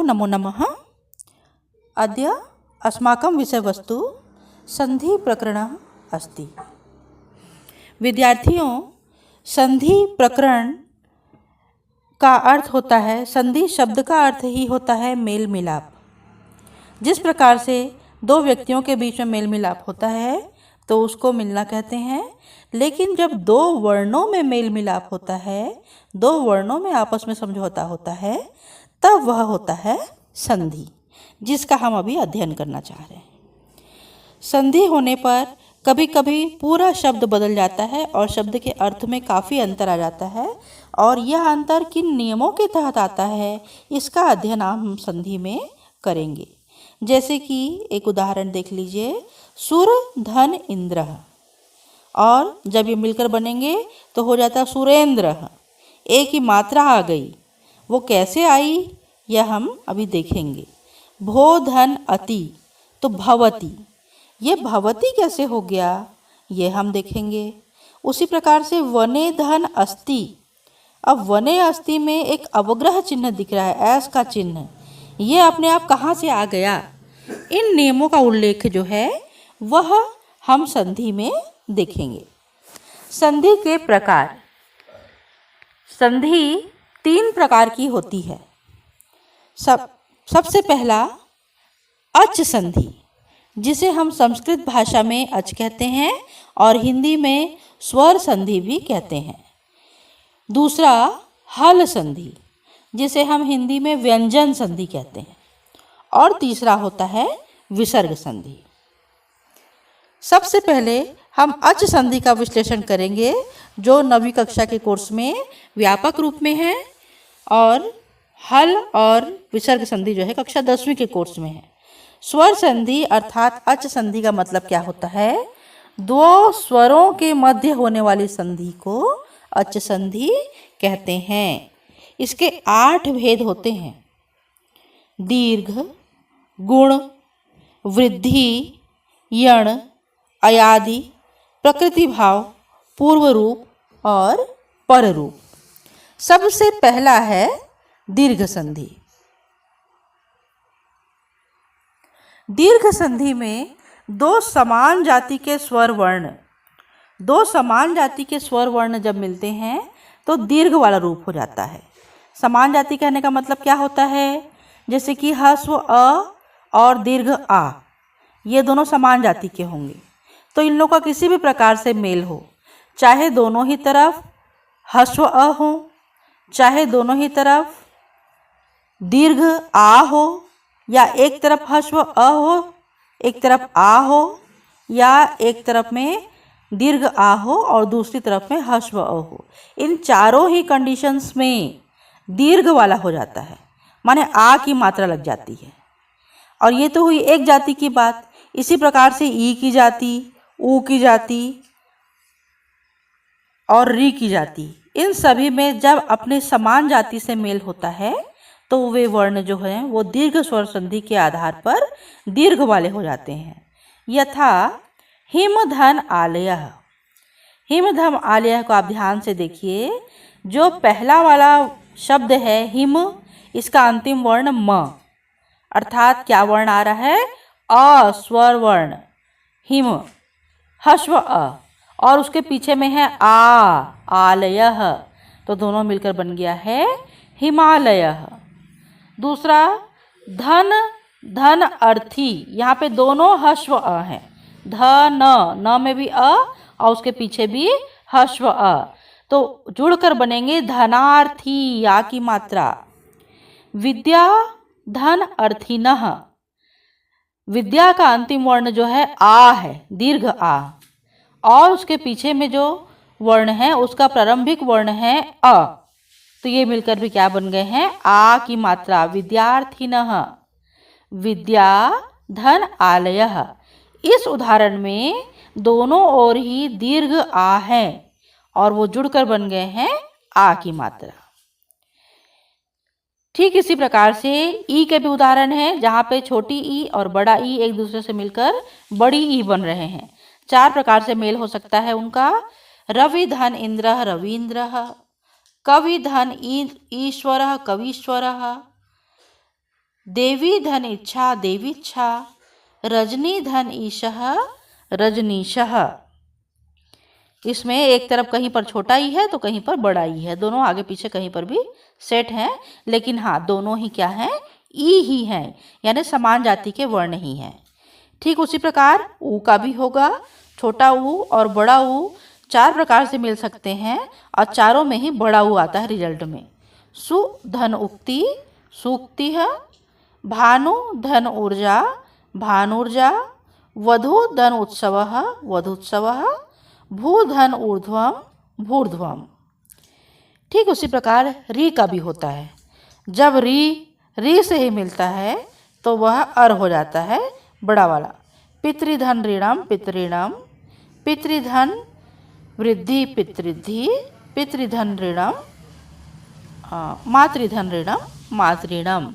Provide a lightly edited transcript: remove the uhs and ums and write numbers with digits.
नमो नमः। अद्य अस्माकं विषयवस्तु संधिप्रकरणः अस्ति। विद्यार्थियों, संधि प्रकरण का अर्थ होता है, संधि शब्द का अर्थ ही होता है मेल मिलाप। जिस प्रकार से दो व्यक्तियों के बीच में मेल मिलाप होता है तो उसको मिलना कहते हैं, लेकिन जब दो वर्णों में मेल मिलाप होता है, दो वर्णों में आपस में समझौता होता है, तब वह होता है संधि, जिसका हम अभी अध्ययन करना चाह रहे हैं। संधि होने पर कभी कभी पूरा शब्द बदल जाता है और शब्द के अर्थ में काफ़ी अंतर आ जाता है, और यह अंतर किन नियमों के तहत आता है, इसका अध्ययन हम संधि में करेंगे। जैसे कि एक उदाहरण देख लीजिए, सुर धन इंद्र, और जब ये मिलकर बनेंगे तो हो जाता सुरेंद्र। एक ही मात्रा आ गई, वो कैसे आई यह हम अभी देखेंगे। भो धन अति तो भवती, ये भवती कैसे हो गया ये हम देखेंगे। उसी प्रकार से वने धन अस्ति, अब वने अस्ति में एक अवग्रह चिन्ह दिख रहा है, ऐस का चिन्ह, ये अपने आप कहाँ से आ गया। इन नियमों का उल्लेख जो है वह हम संधि में देखेंगे। संधि के प्रकार, संधि 3 प्रकार की होती है। सबसे पहला अच संधि, जिसे हम संस्कृत भाषा में अच कहते हैं और हिंदी में स्वर संधि भी कहते हैं। दूसरा हल संधि, जिसे हम हिंदी में व्यंजन संधि कहते हैं। और तीसरा होता है विसर्ग संधि। सबसे पहले हम अच संधि का विश्लेषण करेंगे, जो 9वीं कक्षा के कोर्स में व्यापक रूप में है, और हल और विसर्ग संधि जो है कक्षा 10वीं के कोर्स में है। स्वर संधि अर्थात अच संधि का मतलब क्या होता है, दो स्वरों के मध्य होने वाली संधि को अच संधि कहते हैं। इसके 8 भेद होते हैं: दीर्घ, गुण, वृद्धि, यण, अयादि, प्रकृति भाव, पूर्व रूप और पर रूप। सबसे पहला है दीर्घ संधि। दीर्घ संधि में दो समान जाति के स्वर वर्ण जब मिलते हैं तो दीर्घ वाला रूप हो जाता है। समान जाति कहने का मतलब क्या होता है, जैसे कि ह्रस्व अ और दीर्घ आ, ये दोनों समान जाति के होंगे, तो इन लोगों का किसी भी प्रकार से मेल हो, चाहे दोनों ही तरफ ह्रस्व अ हो, चाहे दोनों ही तरफ दीर्घ आ हो, या एक तरफ ह्रस्व अ हो, एक तरफ आ हो, या एक तरफ में दीर्घ आ हो और दूसरी तरफ में ह्रस्व अ हो। इन चारों ही कंडीशंस में दीर्घ वाला हो जाता है, माने आ की मात्रा लग जाती है। और ये तो हुई एक जाति की बात। इसी प्रकार से ई की जाति, ऊ की जाति और री की जाति, इन सभी में जब अपने समान जाति से मेल होता है तो वे वर्ण जो हैं वो दीर्घ स्वर संधि के आधार पर दीर्घ वाले हो जाते हैं। यथा हिम धन आलयः। हिम धन आलयः को आप ध्यान से देखिए, जो पहला वाला शब्द है हिम, इसका अंतिम वर्ण म, अर्थात क्या वर्ण आ रहा है, अ स्वर वर्ण, हिम ह्रस्व अ, और उसके पीछे में है आलयः, तो दोनों मिलकर बन गया है हिमालयः। दूसरा धन अर्थी, यहाँ पे दोनों ह्रस्व अ हैं, धन न में भी अ और उसके पीछे भी ह्रस्व अ, तो जुड़कर बनेंगे धनार्थी, या की मात्रा। विद्या धन अर्थिनः, विद्या का अंतिम वर्ण जो है आ है, दीर्घ आ, और उसके पीछे में जो वर्ण है उसका प्रारंभिक वर्ण है अ, तो ये मिलकर भी क्या बन गए हैं, आ की मात्रा, विद्यार्थिनः। विद्या धन आलयः, इस उदाहरण में दोनों ओर ही दीर्घ आ है और वो जुड़कर बन गए हैं आ की मात्रा। ठीक इसी प्रकार से ई के भी उदाहरण हैं, जहाँ पे छोटी ई और बड़ा ई एक दूसरे से मिलकर बड़ी ई बन रहे हैं। 4 प्रकार से मेल हो सकता है उनका। रवि धन इंद्र रवींद्र, कवि धन ईश्वर कवीश्वर, देवी धन इच्छा देवीच्छा, रजनी धन ईशः रजनीशः। इसमें एक तरफ कहीं पर छोटा ई है तो कहीं पर बड़ा ई है, दोनों आगे पीछे कहीं पर भी सेट हैं, लेकिन हाँ दोनों ही क्या हैं, ई ही हैं, यानी समान जाति के वर्ण ही हैं। ठीक उसी प्रकार ऊ का भी होगा। छोटा ऊ और बड़ा ऊ 4 प्रकार से मिल सकते हैं और चारों में ही बड़ा ऊ आता है रिजल्ट में। सु धन उक्ति सूक्ति है, भानु धन ऊर्जा भानुर्जा, वधु धन उत्सव वधुत्सव, भू धन ऊर्ध्वम भूर्ध्वम। ठीक उसी प्रकार री का भी होता है। जब री से ही मिलता है तो वह अर हो जाता है बड़ा वाला। पितृधन ऋणम पितृणम, पितृधन वृद्धि पितृद्धि, पितृधन ऋणम, मातृधन ऋणम मातृणम।